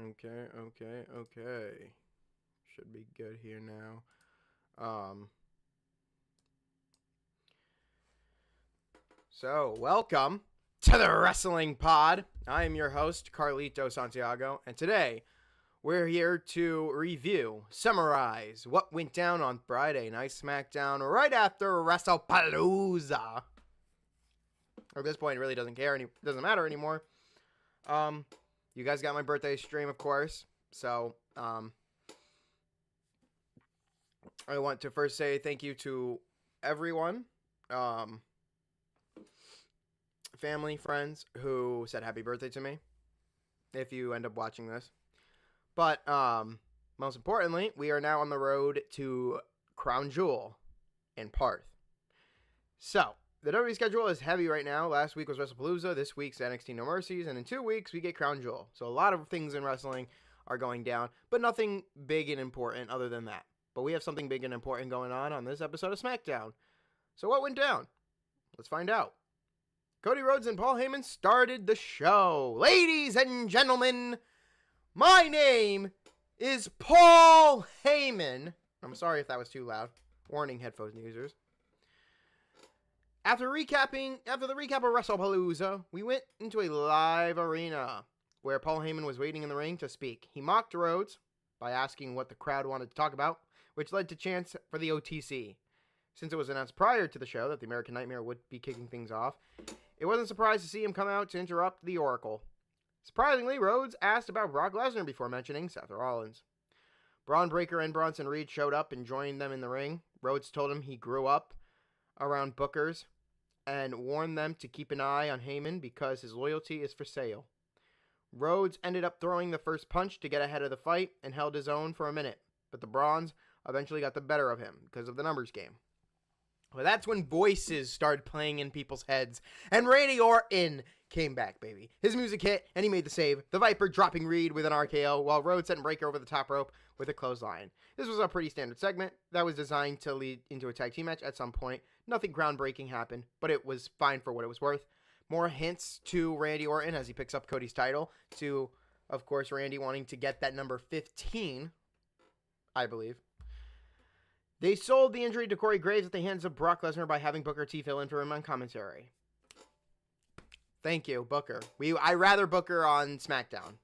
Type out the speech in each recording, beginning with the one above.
Okay. Should be good here now. So, welcome to the Wrestling Pod. I am your host, Carlito Santiago, and today we're here to review, summarize what went down on Friday Night SmackDown right after WrestlePalooza. At this point, it really doesn't matter anymore. You guys got my birthday stream, of course, so, I want to first say thank you to everyone, family, friends who said happy birthday to me, if you end up watching this. But, most importantly, we are now on the road to Crown Jewel in Perth. So, the WWE schedule is heavy right now. Last week was WrestlePalooza, this week's NXT No Mercies, and in 2 weeks we get Crown Jewel. So a lot of things in wrestling are going down, but nothing big and important other than that. But we have something big and important going on this episode of SmackDown. So what went down? Let's find out. Cody Rhodes and Paul Heyman started the show. Ladies and gentlemen, my name is Paul Heyman. I'm sorry if that was too loud. Warning, headphone users. After the recap of WrestlePalooza, we went into a live arena where Paul Heyman was waiting in the ring to speak. He mocked Rhodes by asking what the crowd wanted to talk about, which led to chants for the OTC. Since it was announced prior to the show that the American Nightmare would be kicking things off, it wasn't surprised to see him come out to interrupt the Oracle. Surprisingly, Rhodes asked about Brock Lesnar before mentioning Seth Rollins. Braun Breaker and Bronson Reed showed up and joined them in the ring. Rhodes told him he grew up around bookers and warned them to keep an eye on Heyman because his loyalty is for sale. Rhodes ended up throwing the first punch to get ahead of the fight and held his own for a minute, but the Brawns eventually got the better of him because of the numbers game. Well, that's when voices started playing in people's heads, and Randy Orton came back, baby. His music hit, and he made the save, the Viper dropping Reed with an RKO, while Rhodes sent Breaker over the top rope with a clothesline. This was a pretty standard segment that was designed to lead into a tag team match at some point. Nothing groundbreaking happened, but it was fine for what it was worth. More hints to Randy Orton as he picks up Cody's title, to, of course, Randy wanting to get that number 15, I believe. They sold the injury to Corey Graves at the hands of Brock Lesnar by having Booker T fill in for him on commentary. Thank you, Booker. I rather Booker on SmackDown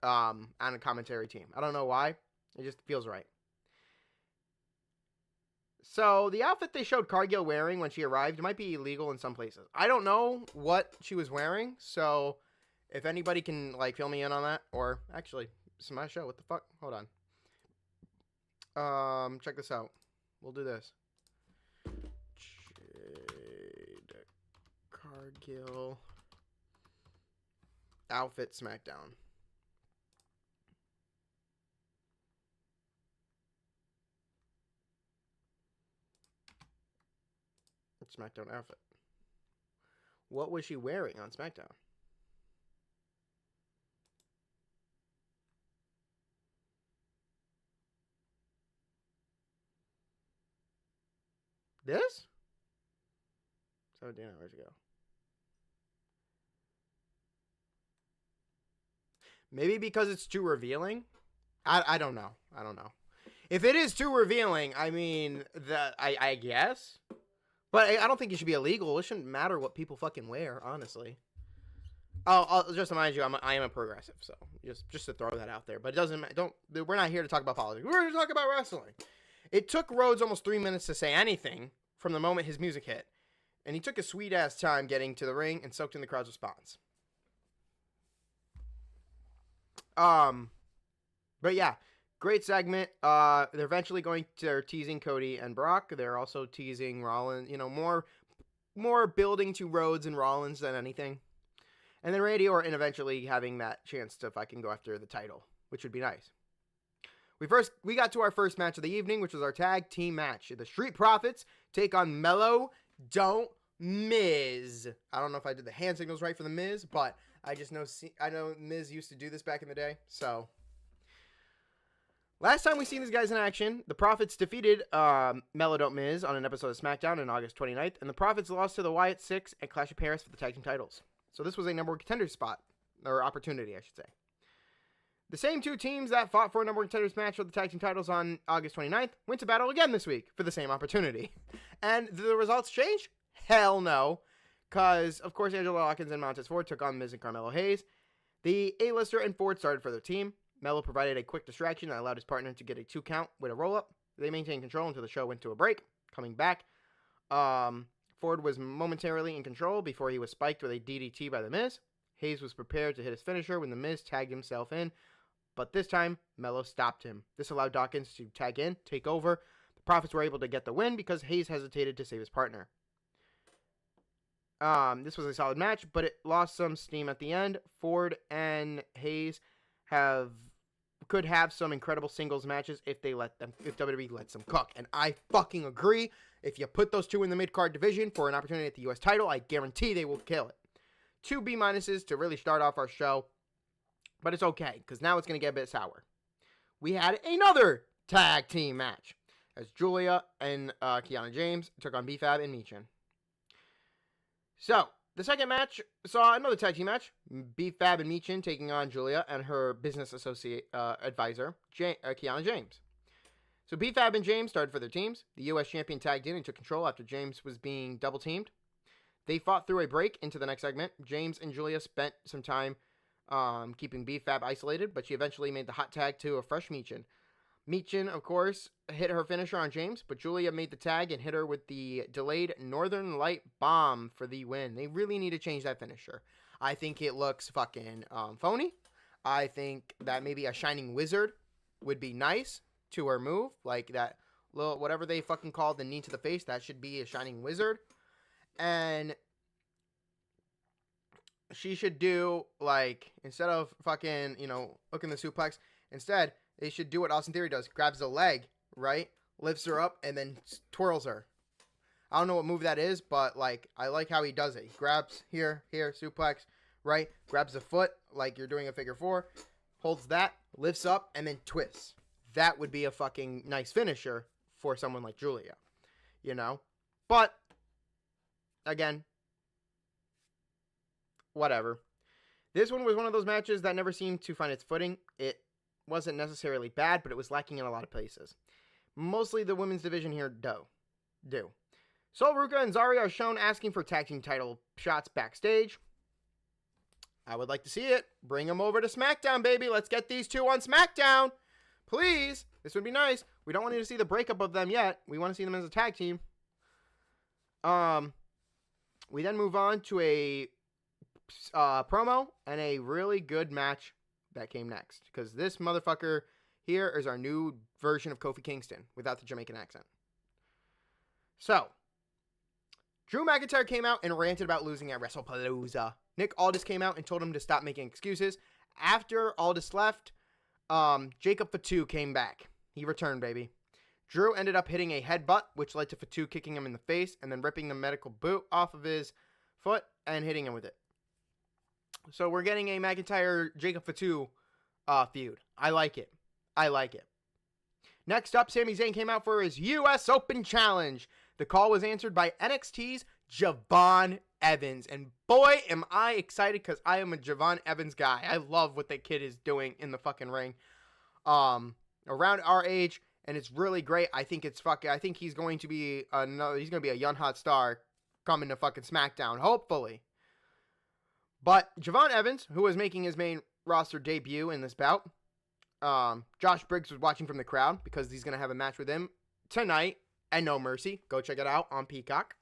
on a commentary team. I don't know why. It just feels right. So, the outfit they showed Cargill wearing when she arrived might be illegal in some places. I don't know what she was wearing, so if anybody can, fill me in on that, or actually, it's my show, what the fuck? Hold on. Check this out. We'll do this. Jade Cargill outfit SmackDown. SmackDown outfit. What was she wearing on SmackDown? This? 17 hours ago. Maybe because it's too revealing? I don't know. If it is too revealing, I mean, I guess. But I don't think it should be illegal. It shouldn't matter what people fucking wear, honestly. I'll just remind you, I am a progressive, so just to throw that out there. But it doesn't. We're not here to talk about politics. We're here to talk about wrestling. It took Rhodes almost 3 minutes to say anything from the moment his music hit, and he took a sweet ass time getting to the ring and soaked in the crowd's response. But yeah. Great segment. They're eventually they're teasing Cody and Brock. They're also teasing Rollins, more building to Rhodes and Rollins than anything. And then Randy Orton eventually having that chance to fucking go after the title, which would be nice. We got to our first match of the evening, which was our tag team match. The Street Profits take on Mello Don't Miz. I don't know if I did the hand signals right for the Miz, but I know Miz used to do this back in the day, so. Last time we seen these guys in action, the Profits defeated Mello Don't Miz on an episode of SmackDown on August 29th, and the Profits lost to the Wyatt Six at Clash of Paris for the tag team titles. So this was a number one contender spot, or opportunity, I should say. The same two teams that fought for a number one contenders match for the tag team titles on August 29th went to battle again this week for the same opportunity. And did the results change? Hell no. Because, of course, Angelo Dawkins and Montez Ford took on Miz and Carmelo Hayes. The A-Lister and Ford started for their team. Mello provided a quick distraction that allowed his partner to get a 2 count with a roll-up. They maintained control until the show went to a break. Coming back, Ford was momentarily in control before he was spiked with a DDT by The Miz. Hayes was prepared to hit his finisher when The Miz tagged himself in, but this time, Mello stopped him. This allowed Dawkins to tag in, take over. The Profits were able to get the win because Hayes hesitated to save his partner. This was a solid match, but it lost some steam at the end. Ford and Hayes could have some incredible singles matches if WWE lets them cook. And I fucking agree. If you put those two in the mid-card division for an opportunity at the U.S. title, I guarantee they will kill it. 2 B- to really start off our show. But it's okay, because now it's going to get a bit sour. We had another tag team match, as Julia and Kiana James took on B-Fab and Michin. So, the second match saw another tag team match, B-Fab and Michin taking on Julia and her business associate advisor, Kiana James. So B-Fab and James started for their teams. The U.S. champion tagged in and took control after James was being double-teamed. They fought through a break into the next segment. James and Julia spent some time keeping B-Fab isolated, but she eventually made the hot tag to a fresh Michin. Michin, of course, hit her finisher on James, but Julia made the tag and hit her with the delayed Northern Light Bomb for the win. They really need to change that finisher. I think it looks fucking phony. I think that maybe a Shining Wizard would be nice to her move, like that little, whatever they fucking call the knee to the face, that should be a Shining Wizard. And she should do, like, instead of fucking, hooking the suplex, instead, they should do what Austin Theory does. Grabs the leg, right? Lifts her up, and then twirls her. I don't know what move that is, but, like, I like how he does it. He grabs here, suplex, right? Grabs the foot, like you're doing a figure 4. Holds that, lifts up, and then twists. That would be a fucking nice finisher for someone like Julia, But, again, whatever. This one was one of those matches that never seemed to find its footing. It wasn't necessarily bad, but it was lacking in a lot of places. Mostly the women's division here do. Sol Ruka and Zarya are shown asking for tag team title shots backstage. I would like to see it. Bring them over to SmackDown, baby. Let's get these two on SmackDown. Please. This would be nice. We don't want to see the breakup of them yet. We want to see them as a tag team. We then move on to a promo and a really good match that came next. Because this motherfucker here is our new version of Kofi Kingston without the Jamaican accent. So, Drew McIntyre came out and ranted about losing at WrestlePalooza. Nick Aldis came out and told him to stop making excuses. After Aldis left, Jacob Fatu came back. He returned, baby. Drew ended up hitting a headbutt, which led to Fatu kicking him in the face and then ripping the medical boot off of his foot and hitting him with it. So we're getting a McIntyre-Jacob Fatu feud. I like it. Next up, Sami Zayn came out for his U.S. Open Challenge. The call was answered by NXT's Javon Evans. And boy, am I excited because I am a Javon Evans guy. I love what that kid is doing in the fucking ring. Around our age, and it's really great. I think he's going to be a young hot star coming to fucking SmackDown, hopefully. But Javon Evans, who was making his main roster debut in this bout, Josh Briggs was watching from the crowd because he's going to have a match with him tonight at No Mercy. Go check it out on Peacock.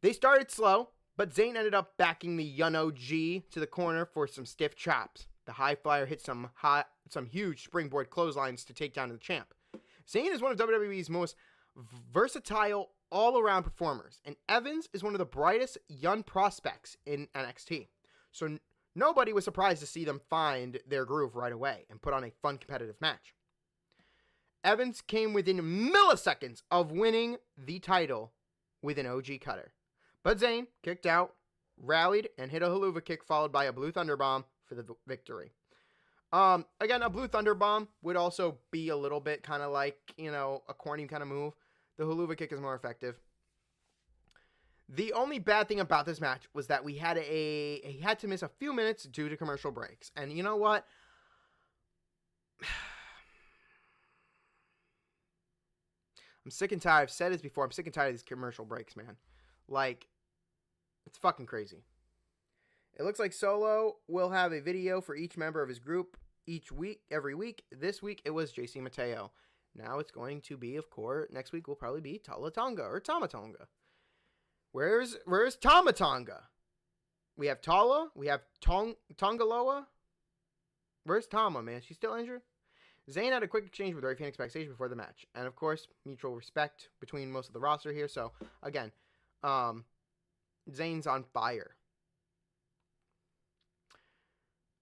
They started slow, but Zayn ended up backing the young OG to the corner for some stiff chops. The high flyer hit some huge springboard clotheslines to take down the champ. Zayn is one of WWE's most versatile all-around performers, and Evans is one of the brightest young prospects in NXT. So nobody was surprised to see them find their groove right away and put on a fun competitive match. Evans came within milliseconds of winning the title with an OG cutter. But Zayn kicked out, rallied, and hit a haluva kick followed by a Blue Thunder Bomb for the victory. Again, a Blue Thunder Bomb would also be a little bit kind of like, a corny kind of move. The haluva kick is more effective. The only bad thing about this match was that he had to miss a few minutes due to commercial breaks. And you know what? I'm sick and tired. I've said this before. I'm sick and tired of these commercial breaks, man. Like, it's fucking crazy. It looks like Solo will have a video for each member of his group every week. This week, it was JC Mateo. Now it's going to be, of course, next week will probably be Talatonga or Tamatonga. Where's Tamatonga? We have Tala. We have Tongaloa. Where's Tama, man? She's still injured? Zayn had a quick exchange with Ray Phoenix backstage before the match. And, of course, mutual respect between most of the roster here. So, again, Zayn's on fire.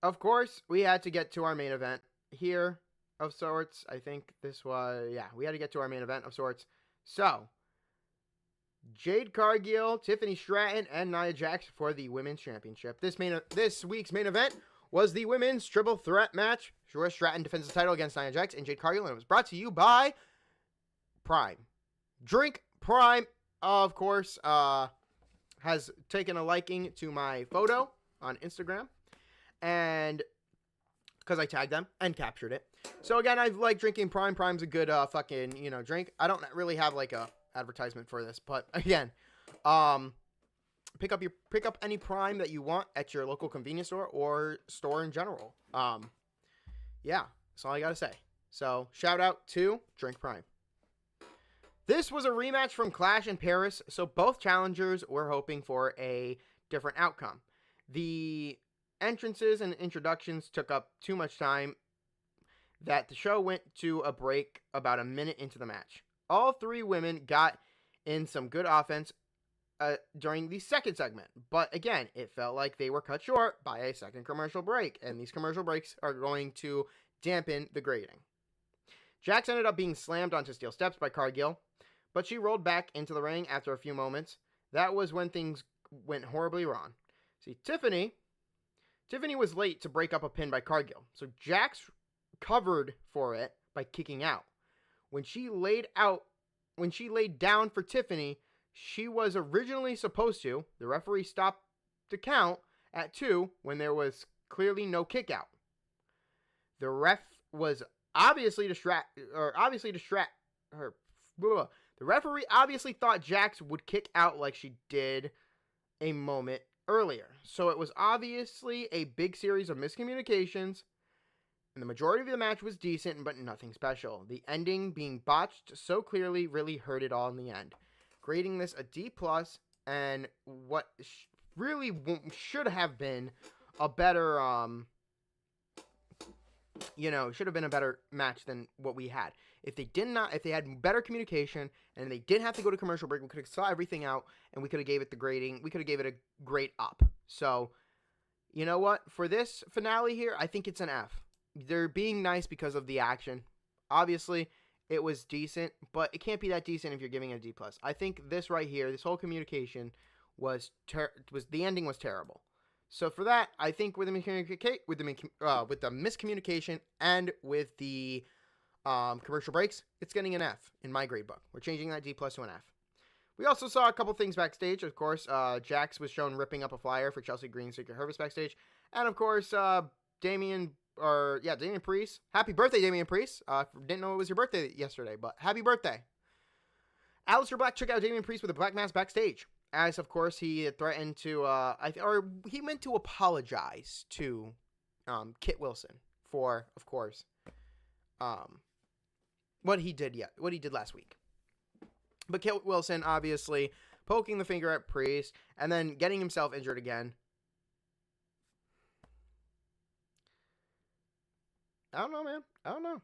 Of course, we had to get to our main event here of sorts. I think this was, we had to get to our main event of sorts. So, Jade Cargill, Tiffany Stratton, and Nia Jax for the Women's Championship. This week's main event was the Women's Triple Threat match. Stratton defends the title against Nia Jax and Jade Cargill, and it was brought to you by Prime. Drink Prime, of course, has taken a liking to my photo on Instagram. And because I tagged them and captured it. So again, I like drinking Prime. Prime's a good fucking, drink. I don't really have like a advertisement for this, but again, pick up any Prime that you want at your local convenience store or store in general. Yeah, that's all I gotta say. So shout out to Drink Prime. This was a rematch from Clash in Paris, so both challengers were hoping for a different outcome. The entrances and introductions took up too much time that the show went to a break about a minute into the match. All three women got in some good offense during the second segment, but again, it felt like they were cut short by a second commercial break, and these commercial breaks are going to dampen the grading. Jax ended up being slammed onto steel steps by Cargill, but she rolled back into the ring after a few moments. That was when things went horribly wrong. See, Tiffany was late to break up a pin by Cargill, so Jax covered for it by kicking out. When she laid down for Tiffany, she was originally supposed to. The referee stopped the count at 2 when there was clearly no kick out. The ref was obviously The referee obviously thought Jax would kick out like she did a moment earlier. So it was obviously a big series of miscommunications, and the majority of the match was decent, but nothing special. The ending being botched so clearly really hurt it all in the end. Grading this a D+, and what really should have been a better, should have been a better match than what we had. If they had better communication and they didn't have to go to commercial break, we could have saw everything out and we could have gave it the grading. We could have gave it a grade up. So, you know what? For this finale here, I think it's an F. They're being nice because of the action. Obviously, it was decent, but it can't be that decent if you're giving it a D+. I think this right here, this whole communication was the ending was terrible. So for that, I think with the miscommunication and with the commercial breaks, it's getting an F in my grade book. We're changing that D+ to an F. We also saw a couple things backstage. Of course, Jax was shown ripping up a flyer for Chelsea Green Secret Service backstage, and of course, Damian Priest. Happy birthday, Damian Priest. Didn't know it was your birthday yesterday, but happy birthday. Aleister Black took out Damian Priest with a black mask backstage, as of course he had threatened to, he meant to apologize to Kit Wilson for, of course, what he did last week. But Kit Wilson obviously poking the finger at Priest and then getting himself injured again. I don't know, man. I don't know.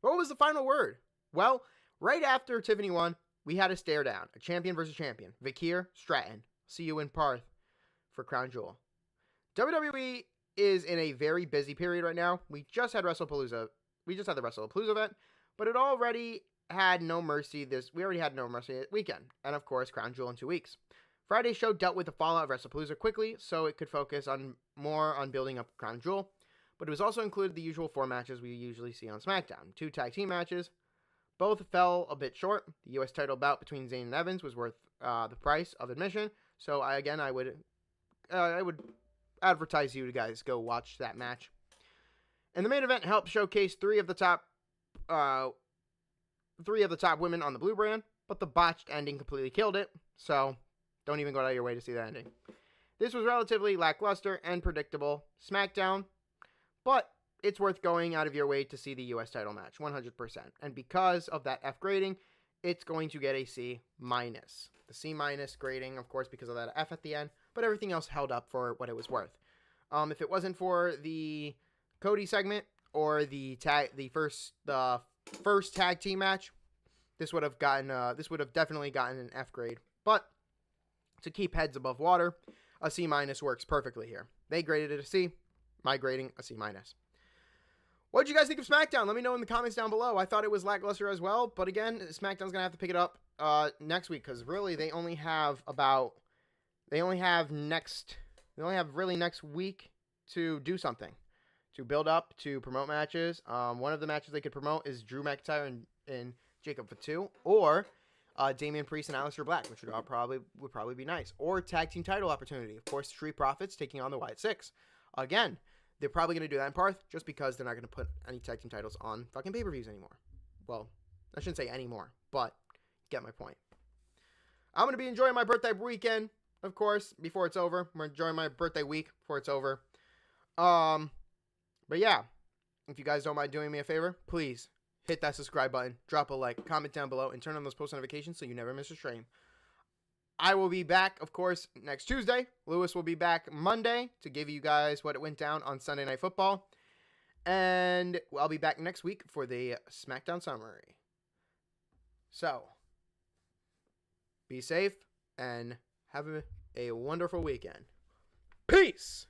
What was the final word? Well, right after Tiffany won, we had a stare down. A champion versus champion. Vakir, Stratton. See you in Parth for Crown Jewel. WWE is in a very busy period right now. We just had WrestlePalooza. We just had the WrestlePalooza event, but it already had No Mercy we already had No Mercy weekend. And of course, Crown Jewel in 2 weeks. Friday's show dealt with the fallout of WrestlePalooza quickly, so it could focus more on building up Crown Jewel. But it was also included the usual 4 matches we usually see on SmackDown. 2 tag team matches. Both fell a bit short. The U.S. title bout between Zayn and Evans was worth the price of admission. So I would advertise you to guys go watch that match. And the main event helped showcase three of the top women on the blue brand, but the botched ending completely killed it, so don't even go out of your way to see the ending. This was relatively lackluster and predictable SmackDown, but it's worth going out of your way to see the US title match, 100%. And because of that F grading, it's going to get a C-. The C- grading, of course, because of that F at the end, but everything else held up for what it was worth. If it wasn't for the Cody segment or the first tag team match, this would have definitely gotten an F grade. But to keep heads above water, a C- works perfectly here. They graded it a C, my grading a C-. What did you guys think of SmackDown? Let me know in the comments down below. I thought it was lackluster as well, but again, SmackDown's going to have to pick it up next week, because really they only have really next week to do something, to build up, to promote matches. One of the matches they could promote is Drew McIntyre and Jacob Fatu, or Damian Priest and Aleister Black, which would probably be nice, or tag team title opportunity. Of course, Street Profits taking on the Wyatt Six. Again, they're probably going to do that in Parth, just because they're not going to put any tag team titles on fucking pay-per-views anymore. Well, I shouldn't say anymore, but get my point. I'm going to be enjoying my birthday weekend, of course, before it's over. I'm enjoying my birthday week before it's over. But yeah, if you guys don't mind doing me a favor, please hit that subscribe button, drop a like, comment down below, and turn on those post notifications so you never miss a stream. I will be back, of course, next Tuesday. Lewis will be back Monday to give you guys what went down on Sunday Night Football. And I'll be back next week for the SmackDown summary. So, be safe and have a wonderful weekend. Peace!